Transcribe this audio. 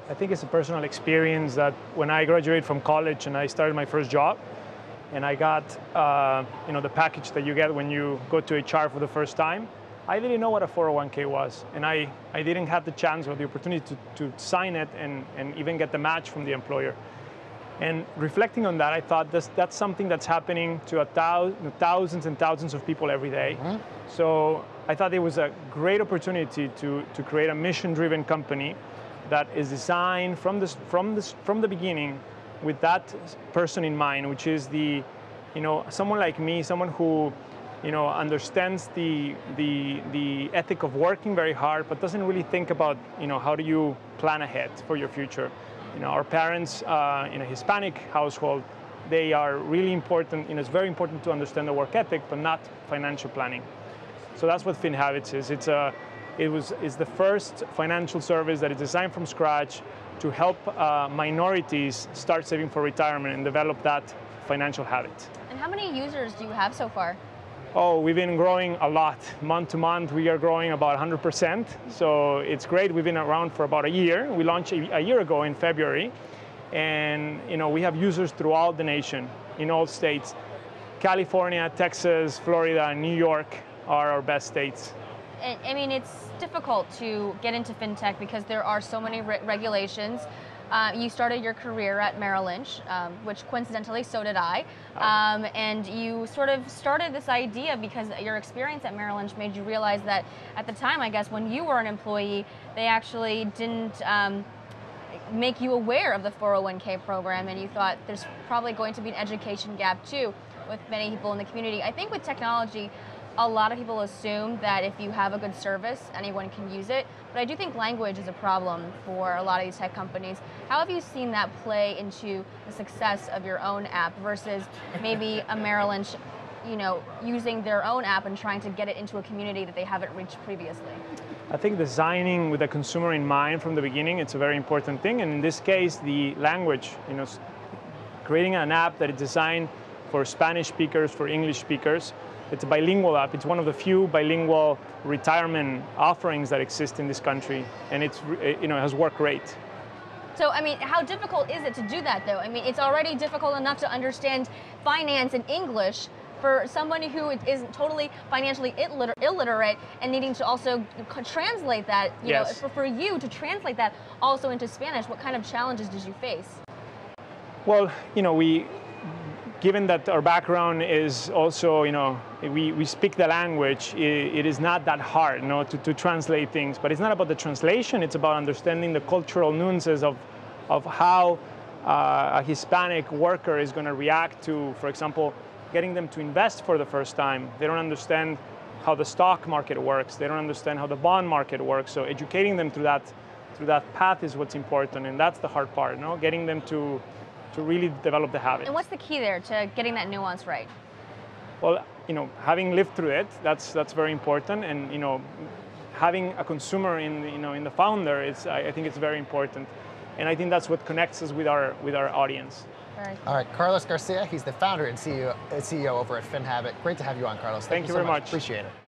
I think it's a personal experience that when I graduated from college and I started my first job, and I got the package that you get when you go to HR for the first time, I didn't know what a 401k was, and I didn't have the chance or the opportunity to sign it and even get the match from the employer. And reflecting on that, I thought that's something that's happening to thousands and thousands of people every day. Mm-hmm. So I thought it was a great opportunity to create a mission-driven company that is designed from the beginning with that person in mind, which is someone like me, someone who understands the ethic of working very hard, but doesn't really think about how do you plan ahead for your future. Our parents in a Hispanic household, they are really important. It's very important to understand the work ethic, but not financial planning. So that's what Finhabits is. It's the first financial service that is designed from scratch to help minorities start saving for retirement and develop that financial habit. And how many users do you have so far? Oh, we've been growing a lot. Month to month, we are growing about 100%. So it's great. We've been around for about a year. We launched a year ago in February. And we have users throughout the nation, in all states. California, Texas, Florida, and New York are our best states. I mean, it's difficult to get into fintech because there are so many regulations. You started your career at Merrill Lynch, which coincidentally, so did I. And you sort of started this idea because your experience at Merrill Lynch made you realize that at the time, I guess, when you were an employee, they actually didn't make you aware of the 401k program, and you thought there's probably going to be an education gap too with many people in the community. I think with technology, a lot of people assume that if you have a good service, anyone can use it. But I do think language is a problem for a lot of these tech companies. How have you seen that play into the success of your own app versus maybe a Merrill Lynch, using their own app and trying to get it into a community that they haven't reached previously? I think designing with the consumer in mind from the beginning, it's a very important thing. And in this case, the language, creating an app that is designed for Spanish speakers, for English speakers. It's a bilingual app. It's one of the few bilingual retirement offerings that exist in this country, and it has worked great. So, I mean, how difficult is it to do that, though? I mean, it's already difficult enough to understand finance in English for somebody who isn't totally financially illiterate and needing to also translate that. Yes. For you to translate that also into Spanish, what kind of challenges did you face? Well, given that our background is also, we speak the language, it is not that hard, to translate things. But it's not about the translation, it's about understanding the cultural nuances of how a Hispanic worker is going to react to, for example, getting them to invest for the first time. They don't understand how the stock market works. They don't understand how the bond market works. So educating them through that path is what's important, and that's the hard part, getting them to really develop the habit. And what's the key there to getting that nuance right? Well, having lived through it, that's very important, and having a consumer in the founder, I think it's very important, and I think that's what connects us with our audience. All right, Carlos Garcia, he's the founder and CEO over at Finhabit. Great to have you on, Carlos. Thank you very much. Appreciate it.